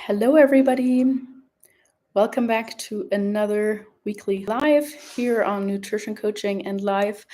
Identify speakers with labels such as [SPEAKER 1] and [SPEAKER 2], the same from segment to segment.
[SPEAKER 1] Hello, everybody. Welcome back to another weekly live here on Nutrition Coaching and Live.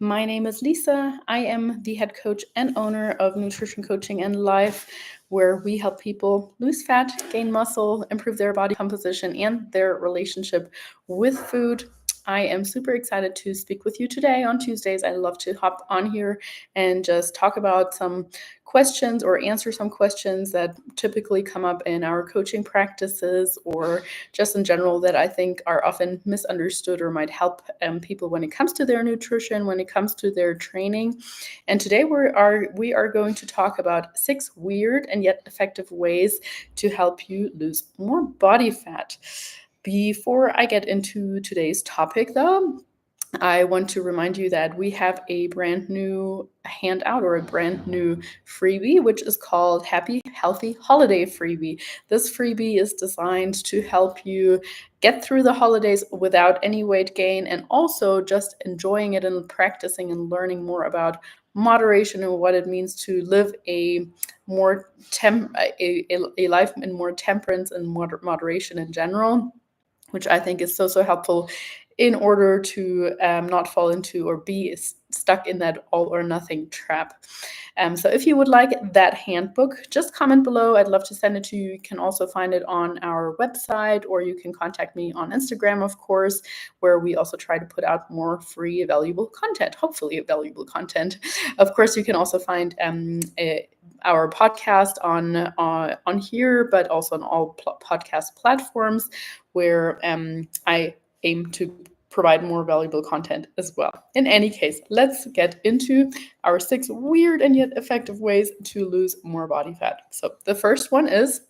[SPEAKER 1] My name is Lisa. I am the head coach and owner of Nutrition Coaching and Live, where we help people lose fat, gain muscle, improve their body composition, and their relationship with food. I am super excited to speak with you today on Tuesdays. I love to hop on here and just talk about some questions or answer some questions that typically come up in our coaching practices or just in general that I think are often misunderstood or might help people when it comes to their nutrition, when it comes to their training. And today we are going to talk about 6 weird and yet effective ways to help you lose more body fat. Before I get into today's topic, though, I want to remind you that we have a brand new handout or a brand new freebie, which is called Happy Healthy Holiday Freebie. This freebie is designed to help you get through the holidays without any weight gain and also just enjoying it and practicing and learning more about moderation and what it means to live a more a life in more temperance and moderation in general, which I think is so helpful in order to not fall into or be stuck in that all or nothing trap. So if you would like that handbook, just comment below. I'd love to send it to you. You can also find it on our website, or you can contact me on Instagram, of course, where we also try to put out more free, valuable content, hopefully valuable content. Of course, you can also find our podcast on here, but also on all podcast platforms where I aim to provide more valuable content as well. In any case, let's get into our 6 weird and yet effective ways to lose more body fat. So the first one is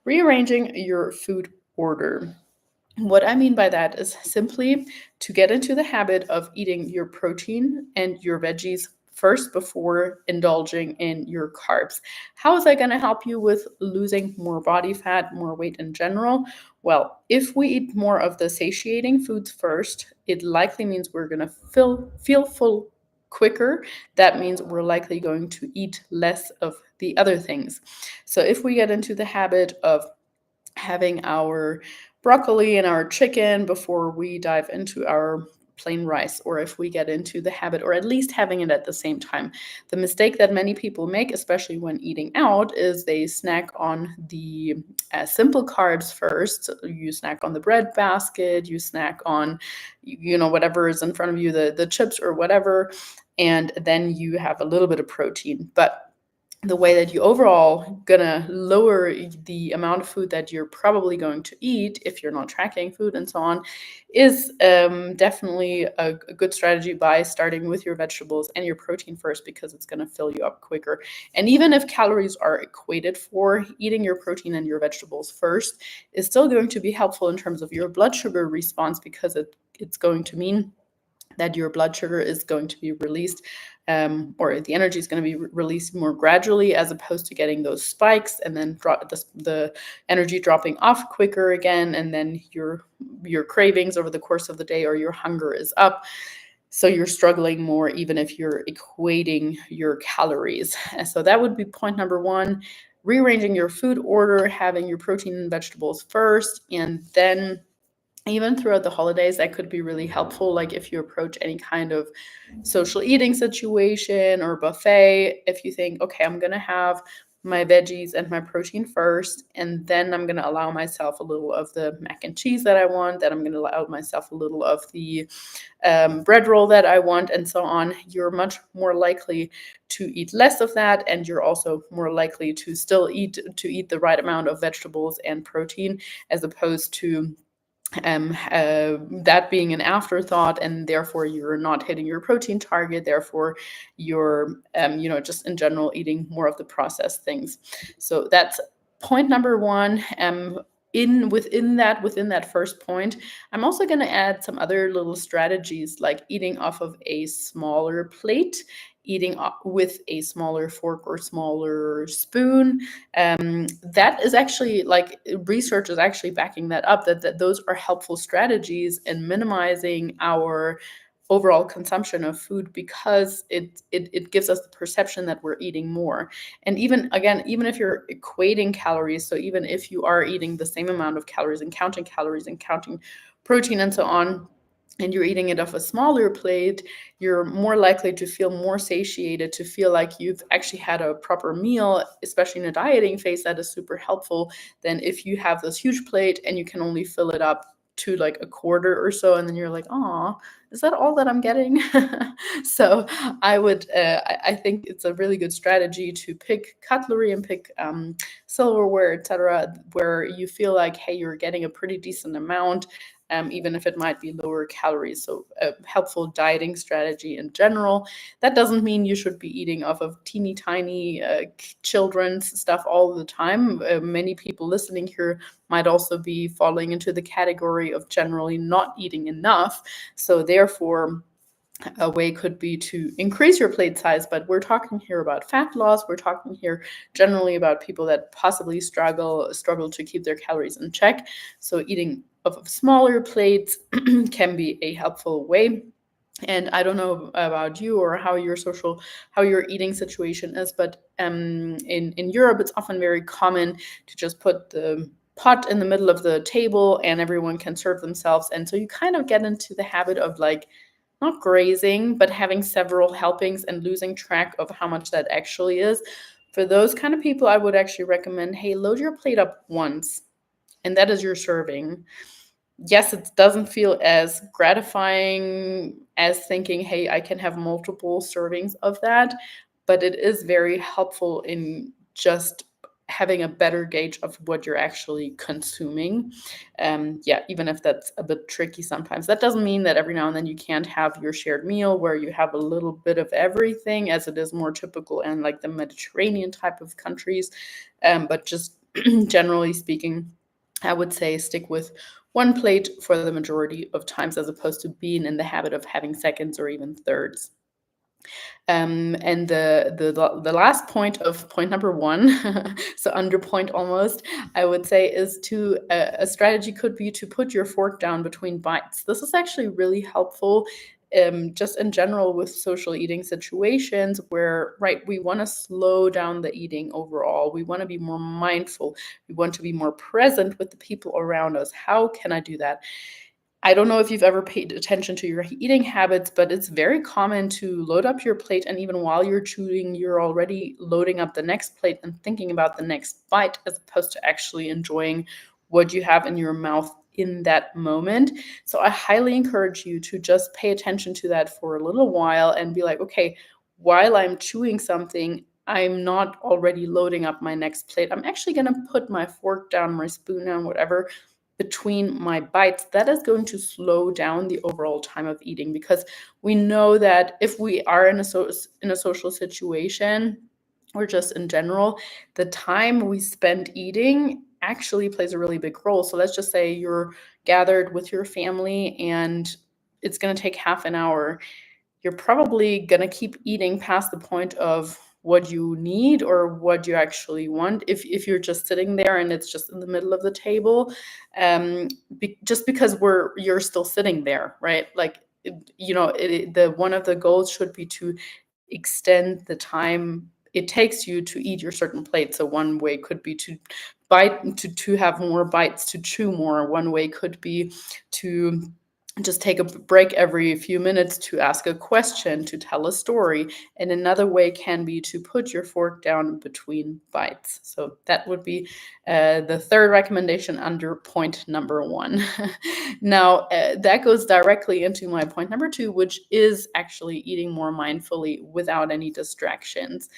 [SPEAKER 1] rearranging your food order. What I mean by that is simply to get into the habit of eating your protein and your veggies first before indulging in your carbs. How is that going to help you with losing more body fat, more weight in general? Well, if we eat more of the satiating foods first, it likely means we're going to feel full quicker. That means we're likely going to eat less of the other things. So if we get into the habit of having our broccoli and our chicken before we dive into our plain rice, or if we get into the habit, or at least having it at the same time. The mistake that many people make, especially when eating out, is they snack on the simple carbs first. You snack on the bread basket, you snack on, whatever is in front of you, the chips or whatever, and then you have a little bit of protein. But the way that you overall gonna lower the amount of food that you're probably going to eat if you're not tracking food and so on is definitely a good strategy by starting with your vegetables and your protein first, because it's going to fill you up quicker. And even if calories are equated for eating your protein and your vegetables first, is still going to be helpful in terms of your blood sugar response, because it's going to mean that your blood sugar is going to be released, or the energy is going to be released more gradually, as opposed to getting those spikes and then the energy dropping off quicker again, and then your cravings over the course of the day, or your hunger is up. So you're struggling more even if you're equating your calories. And so that would be point number 1, rearranging your food order, having your protein and vegetables first, and then even throughout the holidays, that could be really helpful. Like if you approach any kind of social eating situation or buffet, if you think, okay, I'm going to have my veggies and my protein first, and then I'm going to allow myself a little of the mac and cheese that I want, then I'm going to allow myself a little of the bread roll that I want, and so on, you're much more likely to eat less of that, and you're also more likely to still eat the right amount of vegetables and protein, as opposed to that being an afterthought, and therefore you're not hitting your protein target, therefore you're just in general eating more of the processed things. So that's point number 1. Within that first point, I'm also going to add some other little strategies, like eating off of a smaller plate, eating with a smaller fork or smaller spoon. That is actually, like, research is actually backing that up, that those are helpful strategies in minimizing our overall consumption of food, because it gives us the perception that we're eating more. And even if you're equating calories, so even if you are eating the same amount of calories and counting protein and so on, and you're eating it off a smaller plate, you're more likely to feel more satiated, to feel like you've actually had a proper meal, especially in a dieting phase. That is super helpful than if you have this huge plate and you can only fill it up to like a quarter or so, and then you're like, oh, is that all that I'm getting? So I think it's a really good strategy to pick cutlery and pick silverware, etc., where you feel like, hey, you're getting a pretty decent amount, even if it might be lower calories. So a helpful dieting strategy in general. That doesn't mean you should be eating off of teeny tiny children's stuff all the time. Many people listening here might also be falling into the category of generally not eating enough. So therefore, a way could be to increase your plate size, but we're talking here about fat loss. We're talking here generally about people that possibly struggle to keep their calories in check. So eating of smaller plates can be a helpful way. And I don't know about you or how your eating situation is, but in Europe, it's often very common to just put the pot in the middle of the table and everyone can serve themselves. And so you kind of get into the habit of like, not grazing, but having several helpings and losing track of how much that actually is. For those kind of people, I would actually recommend, hey, load your plate up once, and that is your serving. Yes, it doesn't feel as gratifying as thinking, hey, I can have multiple servings of that, but it is very helpful in just having a better gauge of what you're actually consuming. Yeah, even if that's a bit tricky sometimes. That doesn't mean that every now and then you can't have your shared meal where you have a little bit of everything, as it is more typical in like the Mediterranean type of countries. But just generally speaking, I would say stick with one plate for the majority of times, as opposed to being in the habit of having seconds or even thirds. And the last point of point number one, so under point almost, I would say, is to a strategy could be to put your fork down between bites. This is actually really helpful. Just in general with social eating situations where, right, we want to slow down the eating overall. We want to be more mindful. We want to be more present with the people around us. How can I do that? I don't know if you've ever paid attention to your eating habits, but it's very common to load up your plate, and even while you're chewing, you're already loading up the next plate and thinking about the next bite, as opposed to actually enjoying what you have in your mouth in that moment. So I highly encourage you to just pay attention to that for a little while and be like, okay, while I'm chewing something, I'm not already loading up my next plate. I'm actually going to put my fork down, my spoon down, whatever, between my bites. That is going to slow down the overall time of eating, because we know that if we are in a social situation, or just in general, the time we spend eating actually plays a really big role. So let's just say you're gathered with your family and it's going to take half an hour. You're probably going to keep eating past the point of what you need or what you actually want, if you're just sitting there and it's just in the middle of the table, just because you're still sitting there, right? Like, the one of the goals should be to extend the time it takes you to eat your certain plate. So one way could be to have more bites, to chew more. One way could be to just take a break every few minutes to ask a question, to tell a story. And another way can be to put your fork down between bites. So that would be the third recommendation under point number one. Now, that goes directly into my point number two, which is actually eating more mindfully without any distractions.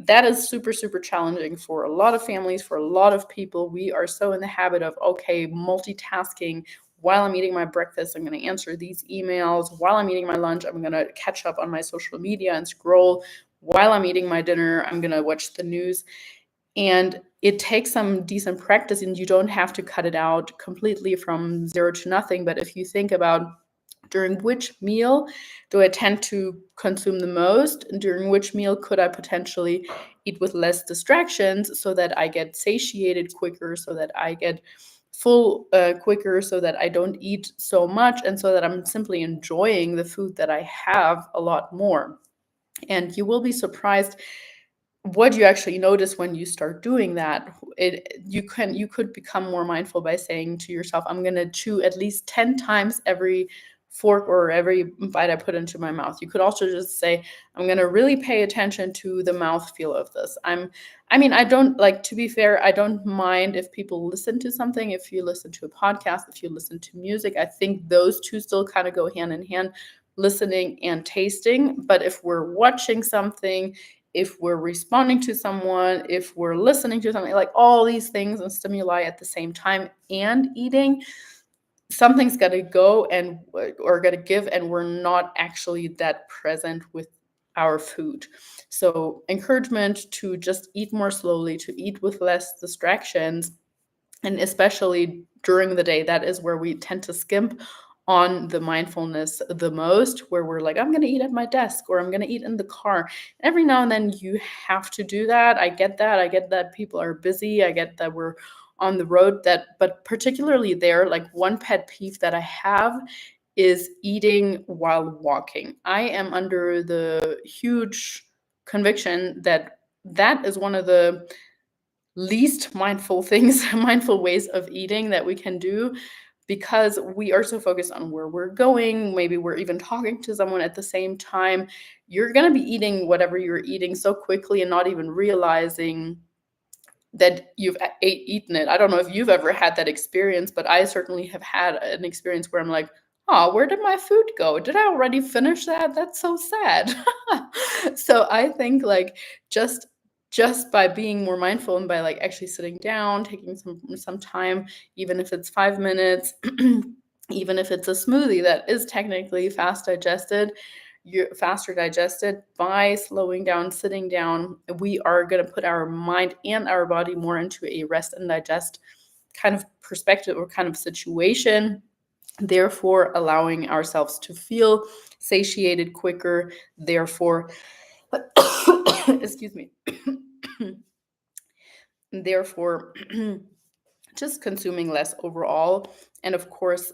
[SPEAKER 1] That is super, super challenging for a lot of families, for a lot of people. We are so in the habit of, okay, multitasking. While I'm eating my breakfast, I'm going to answer these emails. While I'm eating my lunch, I'm going to catch up on my social media and scroll. While I'm eating my dinner, I'm going to watch the news. And it takes some decent practice, and you don't have to cut it out completely from zero to nothing. But if you think about during which meal do I tend to consume the most, and during which meal could I potentially eat with less distractions so that I get satiated quicker, so that I get full quicker, so that I don't eat so much, and so that I'm simply enjoying the food that I have a lot more. And you will be surprised what you actually notice when you start doing that. You could become more mindful by saying to yourself, I'm going to chew at least 10 times every fork or every bite I put into my mouth. You could also just say, I'm going to really pay attention to the mouthfeel of this. I don't, like, to be fair, I don't mind if people listen to something, if you listen to a podcast, if you listen to music. I think those two still kind of go hand in hand, listening and tasting. But if we're watching something, if we're responding to someone, if we're listening to something, like all these things and stimuli at the same time and eating, something's got to go or got to give, and we're not actually that present with our food. So encouragement to just eat more slowly, to eat with less distractions, and especially during the day, that is where we tend to skimp on the mindfulness the most, where we're like, I'm going to eat at my desk, or I'm going to eat in the car. Every now and then you have to do that. I get that people are busy. I get that we're on the road, but particularly there, like, one pet peeve that I have is eating while walking. I am under the huge conviction that that is one of the least mindful things, mindful ways of eating that we can do, because we are so focused on where we're going. Maybe we're even talking to someone at the same time. You're going to be eating whatever you're eating so quickly and not even realizing that you've eaten it. I don't know if you've ever had that experience, but I certainly have had an experience where I'm like, oh, where did my food go? Did I already finish that? That's so sad. So I think, like, just by being more mindful and by, like, actually sitting down, taking some time, even if it's 5 minutes, even if it's a smoothie that is technically faster digested, by slowing down, sitting down, we are going to put our mind and our body more into a rest and digest kind of perspective or kind of situation, therefore allowing ourselves to feel satiated quicker, therefore excuse me therefore just consuming less overall. And of course,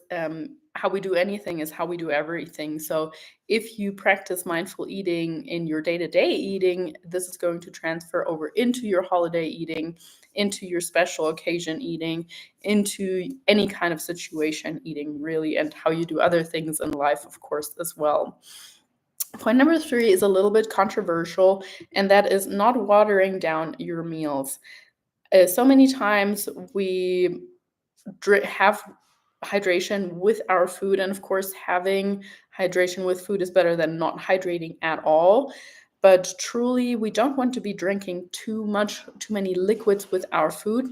[SPEAKER 1] how we do anything is how we do everything. So if you practice mindful eating in your day-to-day eating, this is going to transfer over into your holiday eating, into your special occasion eating, into any kind of situation eating, really, and how you do other things in life, of course, as well. Point number 3 is a little bit controversial, and that is not watering down your meals. So many times we have hydration with our food, and of course, having hydration with food is better than not hydrating at all. But truly, we don't want to be drinking too many liquids with our food.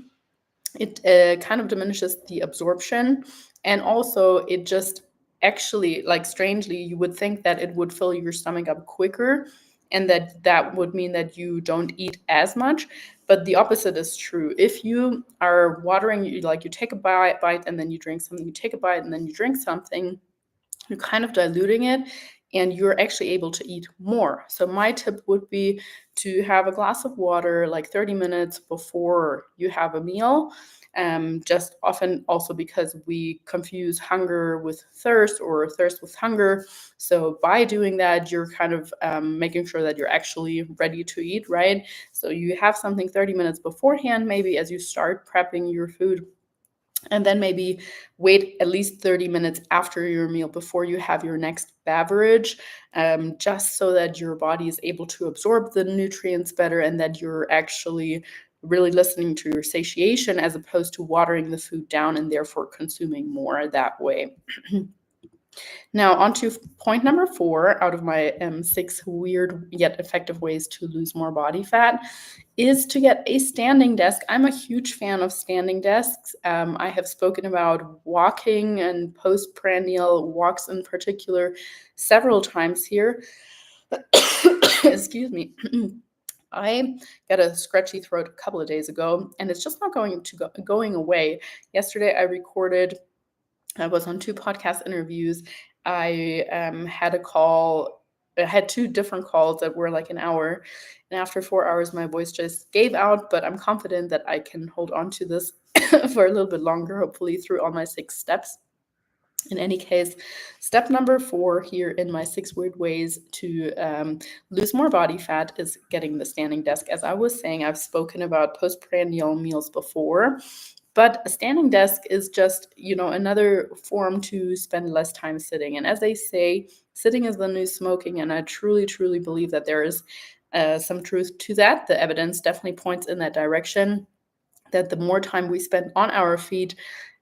[SPEAKER 1] It kind of diminishes the absorption, and also it just actually, like, strangely, you would think that it would fill your stomach up quicker, and that would mean that you don't eat as much. But the opposite is true. If you are watering, you take a bite and then you drink something, you take a bite and then you drink something, you're kind of diluting it, and you're actually able to eat more. So my tip would be to have a glass of water like 30 minutes before you have a meal. Just often also because we confuse hunger with thirst or thirst with hunger. So by doing that, you're kind of making sure that you're actually ready to eat, right? So you have something 30 minutes beforehand, maybe as you start prepping your food, and then maybe wait at least 30 minutes after your meal before you have your next beverage, just so that your body is able to absorb the nutrients better, and that you're actually really listening to your satiation as opposed to watering the food down and therefore consuming more that way. Now, on to point number 4 out of my 6 weird yet effective ways to lose more body fat is to get a standing desk. I'm a huge fan of standing desks. I have spoken about walking and postprandial walks in particular several times here. Excuse me. I got a scratchy throat a couple of days ago, and it's just not going away. Yesterday, I was on 2 podcast interviews. I had a call I had 2 different calls that were like an hour, and after 4 hours, my voice just gave out, but I'm confident that I can hold on to this for a little bit longer, hopefully through all my 6 steps. In any case, step number 4 here in my 6 weird ways to lose more body fat is getting the standing desk. As I was saying, I've spoken about postprandial meals before, but a standing desk is just, another form to spend less time sitting. And as they say, sitting is the new smoking, and I truly, truly believe that there is some truth to that. The evidence definitely points in that direction, that the more time we spend on our feet,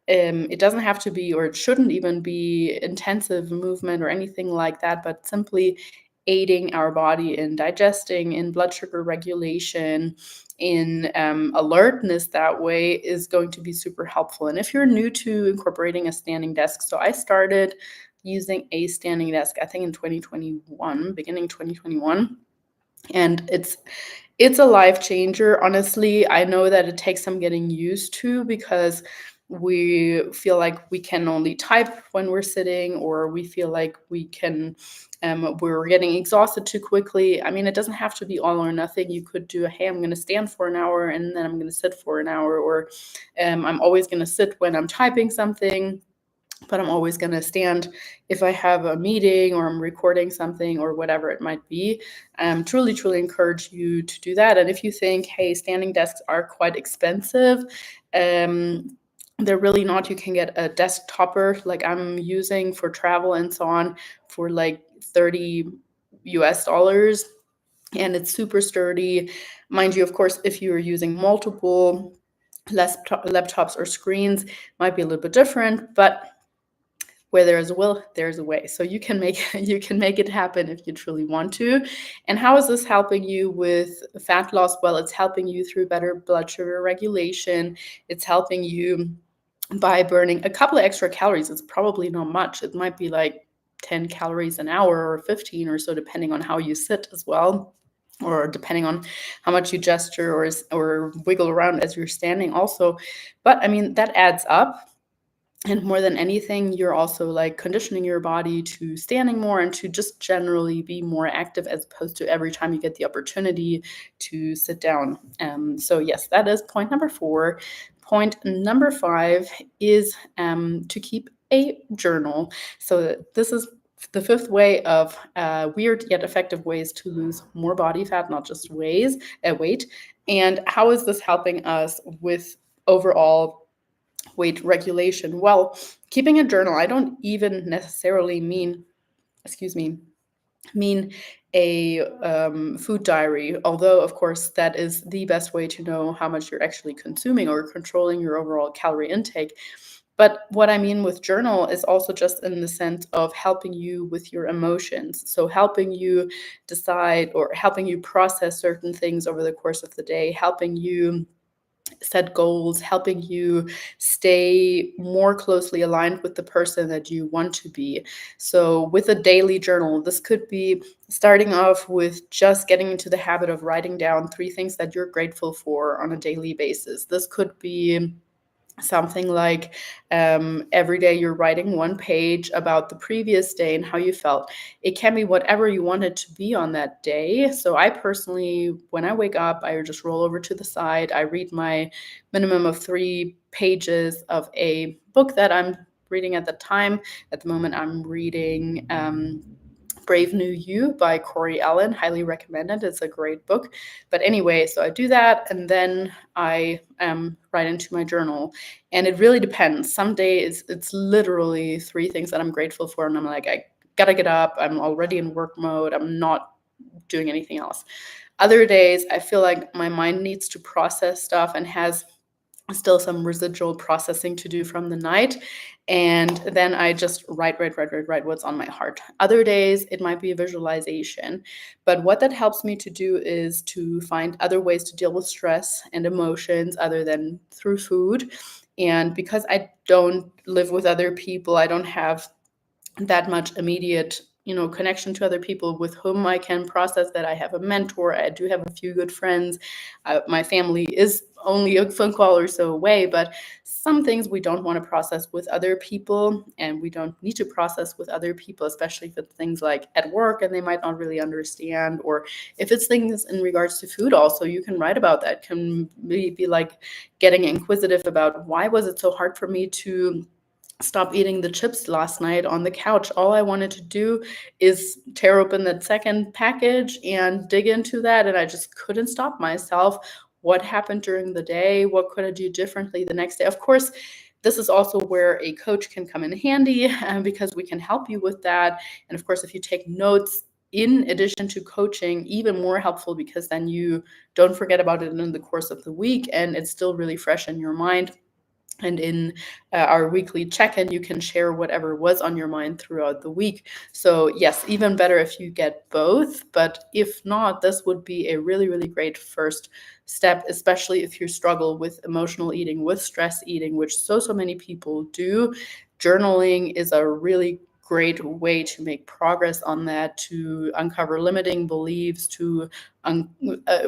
[SPEAKER 1] it doesn't have to be, or it shouldn't even be, intensive movement or anything like that, but simply aiding our body in digesting, in blood sugar regulation, in alertness that way is going to be super helpful. And if you're new to incorporating a standing desk, so I started using a standing desk, I think in 2021, beginning 2021. And it's a life changer. Honestly, I know that it takes some getting used to, because we feel like we can only type when we're sitting, or we feel like we're getting exhausted too quickly. I mean, it doesn't have to be all or nothing. You could do hey, I'm going to stand for an hour and then I'm going to sit for an hour, or I'm always going to sit when I'm typing something, but I'm always going to stand if I have a meeting or I'm recording something or whatever it might be. Truly, truly encourage you to do that. And if you think, hey, standing desks are quite expensive, they're really not. You can get a desk topper like I'm using for travel and so on for like $30, and it's super sturdy. Mind you, of course, if you're using multiple laptops or screens, might be a little bit different, but where there is a will, there's a way. So you can make it happen if you truly want to. And how is this helping you with fat loss? Well, it's helping you through better blood sugar regulation. It's helping you by burning a couple of extra calories. It's probably not much. It might be like 10 calories an hour or 15 or so, depending on how you sit as well, or depending on how much you gesture or wiggle around as you're standing also. But I mean, that adds up. And more than anything, you're also like conditioning your body to standing more and to just generally be more active, as opposed to every time you get the opportunity to sit down. So yes, that is point number 4. Point number 5 is to keep a journal. So this is the 5th way of weird yet effective ways to lose more body fat, not just weight. And how is this helping us with overall weight regulation? Well, keeping a journal, I don't even necessarily mean a food diary, although of course that is the best way to know how much you're actually consuming or controlling your overall calorie intake. But what I mean with journal is also just in the sense of helping you with your emotions. So helping you decide or helping you process certain things over the course of the day, helping you set goals, helping you stay more closely aligned with the person that you want to be. So with a daily journal, this could be starting off with just getting into the habit of writing down 3 things that you're grateful for on a daily basis. This could be something like every day you're writing 1 page about the previous day and how you felt. It can be whatever you want it to be on that day. So I personally, when I wake up, I just roll over to the side. I read my minimum of 3 pages of a book that I'm reading at the time. At the moment, I'm reading Brave New You by Corey Allen. Highly recommended. It's a great book. But anyway, so I do that, and then I write into my journal. And it really depends. Some days it's literally 3 things that I'm grateful for, and I'm like, I gotta get up. I'm already in work mode. I'm not doing anything else. Other days, I feel like my mind needs to process stuff and has still some residual processing to do from the night. And then I just write what's on my heart. Other days, it might be a visualization. But what that helps me to do is to find other ways to deal with stress and emotions other than through food. And because I don't live with other people, I don't have that much immediate connection to other people with whom I can process that. I have a mentor. I do have a few good friends. My family is only a phone call or so away, but some things we don't want to process with other people, and we don't need to process with other people, especially if it's things like at work and they might not really understand, or if it's things in regards to food also, you can write about that. Can be like getting inquisitive about, why was it so hard for me to stop eating the chips last night on the couch? All I wanted to do is tear open that second package and dig into that, and I just couldn't stop myself. What happened during the day? What could I do differently the next day? Of course, this is also where a coach can come in handy, because we can help you with that. And of course, if you take notes in addition to coaching, even more helpful, because then you don't forget about it in the course of the week and it's still really fresh in your mind. And in our weekly check-in, you can share whatever was on your mind throughout the week. So yes, even better if you get both. But if not, this would be a really, really great first step, especially if you struggle with emotional eating, with stress eating, which so many people do. Journaling is a really great way to make progress on that, to uncover limiting beliefs, to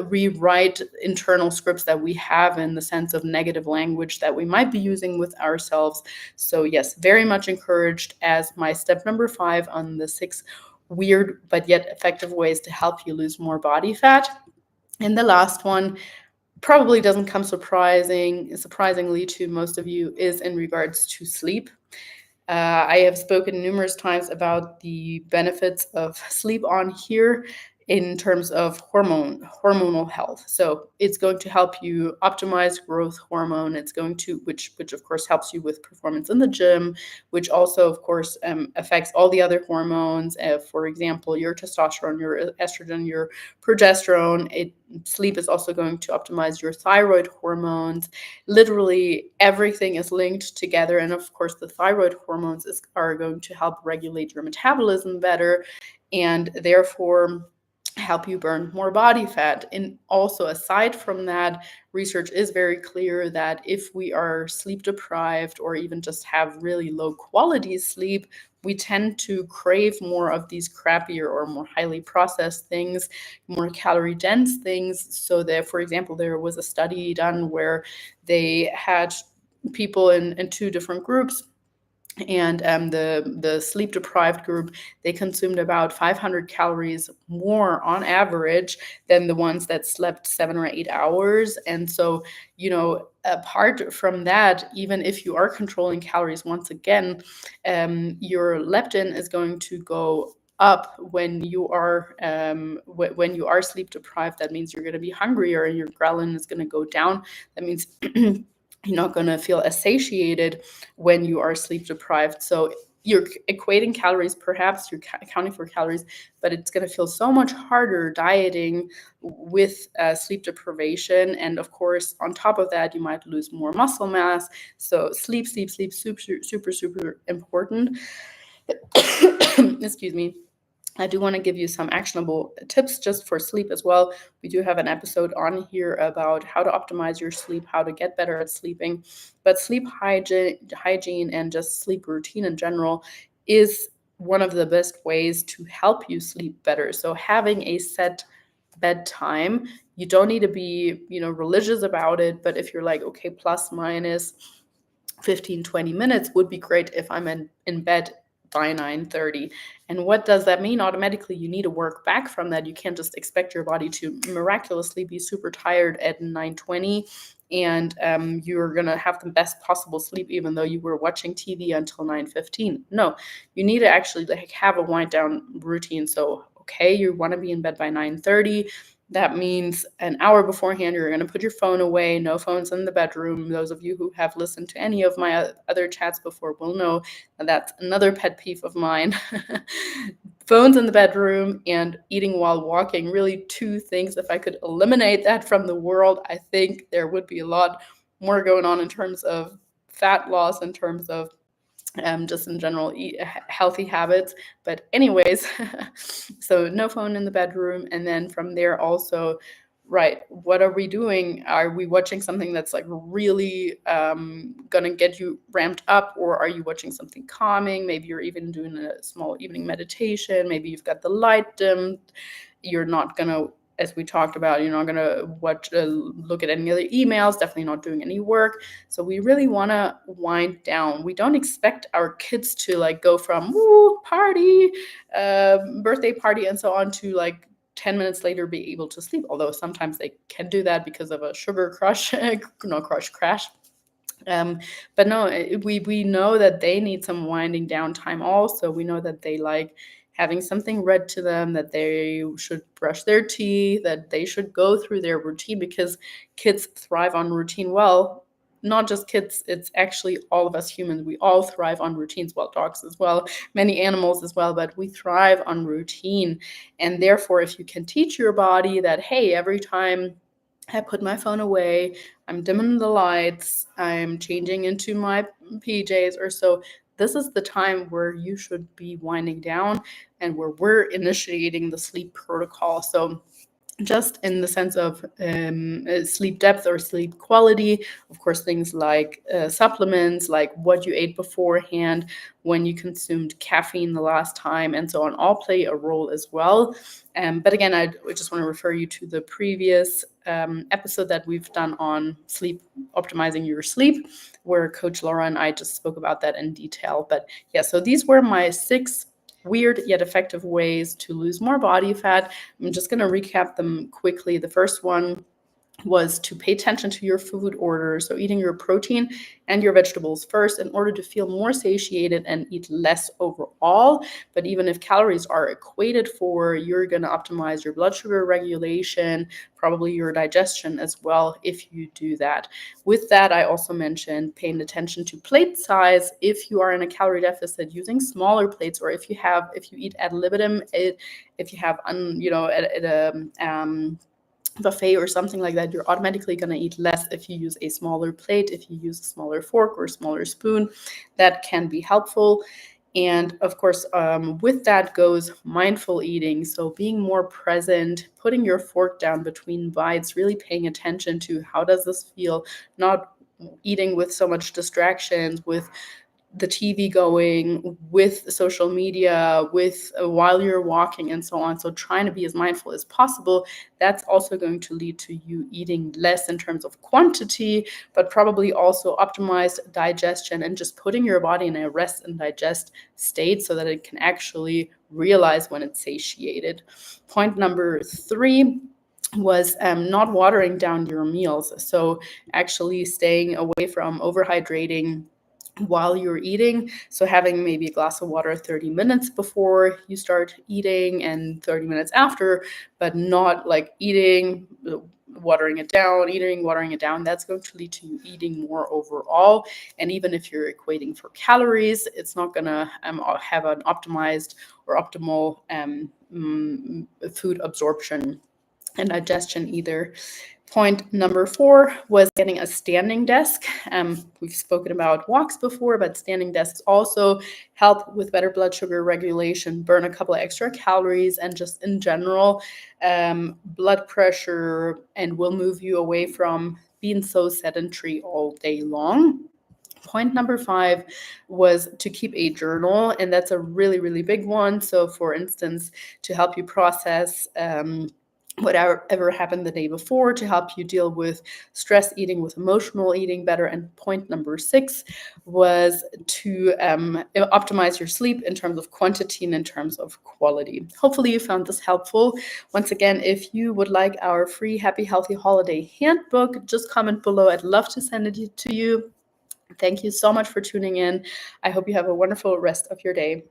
[SPEAKER 1] rewrite internal scripts that we have in the sense of negative language that we might be using with ourselves. So yes, very much encouraged as my step number 5 on the 6 weird but yet effective ways to help you lose more body fat. And the last one probably doesn't come surprisingly to most of you, is in regards to sleep. I have spoken numerous times about the benefits of sleep on here in terms of hormonal health. So it's going to help you optimize growth hormone. It's going to, which of course helps you with performance in the gym, which also of course affects all the other hormones. For example, your testosterone, your estrogen, your progesterone. Sleep is also going to optimize your thyroid hormones. Literally everything is linked together. And of course, the thyroid hormones are going to help regulate your metabolism better, and therefore help you burn more body fat. And also, aside from that, research is very clear that if we are sleep deprived or even just have really low quality sleep, we tend to crave more of these crappier or more highly processed things, more calorie dense things. So there, for example, there was a study done where they had people in 2 different groups, and the sleep deprived group, they consumed about 500 calories more on average than the ones that slept 7 or 8 hours. And so, apart from that, even if you are controlling calories, once again, your leptin is going to go up when you are sleep deprived. That means you're going to be hungrier, and your ghrelin is going to go down. That means you're not going to feel satiated when you are sleep deprived. So you're equating calories, perhaps you're accounting for calories, but it's going to feel so much harder dieting with sleep deprivation. And of course, on top of that, you might lose more muscle mass. So sleep, super important. Excuse me. I do want to give you some actionable tips just for sleep as well. We do have an episode on here about how to optimize your sleep, how to get better at sleeping. But sleep hygiene and just sleep routine in general is one of the best ways to help you sleep better. So having a set bedtime, you don't need to be, religious about it, but if you're like, okay, plus minus 15-20 minutes would be great if I'm in bed by 9:30. And what does that mean? Automatically, you need to work back from that. You can't just expect your body to miraculously be super tired at 9:20, and you're going to have the best possible sleep even though you were watching TV until 9:15. No, you need to actually have a wind down routine. So, okay, you want to be in bed by 9:30. That means an hour beforehand, you're going to put your phone away. No phones in the bedroom. Those of you who have listened to any of my other chats before will know that that's another pet peeve of mine. Phones in the bedroom and eating while walking, really 2 things. If I could eliminate that from the world, I think there would be a lot more going on in terms of fat loss, in terms of just in general healthy habits. But anyways, so no phone in the bedroom. And then from there also, right, what are we doing? Are we watching something that's like really gonna get you ramped up, or are you watching something calming? Maybe you're even doing a small evening meditation. Maybe you've got the light dimmed. You're not gonna as we talked about, you're not going to look at any other emails, definitely not doing any work. So we really want to wind down. We don't expect our kids to like go from woo, party, birthday party and so on to like 10 minutes later be able to sleep, although sometimes they can do that because of a sugar crash. But no, we know that they need some winding down time also. We know that they like having something read to them, that they should brush their teeth, that they should go through their routine, because kids thrive on routine. Well, not just kids, it's actually all of us humans. We all thrive on routines, well, dogs as well, many animals as well, but we thrive on routine. And therefore, if you can teach your body that, hey, every time I put my phone away, I'm dimming the lights, I'm changing into my PJs or so, this is the time where you should be winding down and where we're initiating the sleep protocol. So just in the sense of sleep depth or sleep quality, of course, things like supplements, like what you ate beforehand, when you consumed caffeine the last time, and so on, all play a role as well. But again, I just want to refer you to the previous episode that we've done on sleep, optimizing your sleep, where Coach Laura and I just spoke about that in detail. But yeah, so these were my 6 weird yet effective ways to lose more body fat. I'm just going to recap them quickly. The first one was to pay attention to your food order. So eating your protein and your vegetables first in order to feel more satiated and eat less overall. But even if calories are equated for, you're going to optimize your blood sugar regulation, probably your digestion as well if you do that. With that, I also mentioned paying attention to plate size. If you are in a calorie deficit, using smaller plates, or if you eat ad libitum, if you have at a buffet or something like that, you're automatically going to eat less if you use a smaller plate, if you use a smaller fork or a smaller spoon. That can be helpful. And of course, with that goes mindful eating. So being more present, putting your fork down between bites, really paying attention to how does this feel, not eating with so much distractions, with the TV going, with social media, with while you're walking and so on. So trying to be as mindful as possible. That's also going to lead to you eating less in terms of quantity, but probably also optimized digestion and just putting your body in a rest and digest state so that it can actually realize when it's satiated. Point number 3 was not watering down your meals. So actually staying away from overhydrating while you're eating. So having maybe a glass of water 30 minutes before you start eating and 30 minutes after, but not like eating, watering it down. That's going to lead to you eating more overall. And even if you're equating for calories, it's not going to have an optimized or optimal food absorption and digestion either. Point number 4 was getting a standing desk. We've spoken about walks before, but standing desks also help with better blood sugar regulation, burn a couple of extra calories, and just in general, blood pressure, and will move you away from being so sedentary all day long. Point number 5 was to keep a journal, and that's a really, really big one. So for instance, to help you process whatever happened the day before, to help you deal with stress eating, with emotional eating better. And point number 6 was to optimize your sleep in terms of quantity and in terms of quality. Hopefully you found this helpful. Once again, if you would like our free Happy Healthy Holiday Handbook, just comment below. I'd love to send it to you. Thank you so much for tuning in. I hope you have a wonderful rest of your day.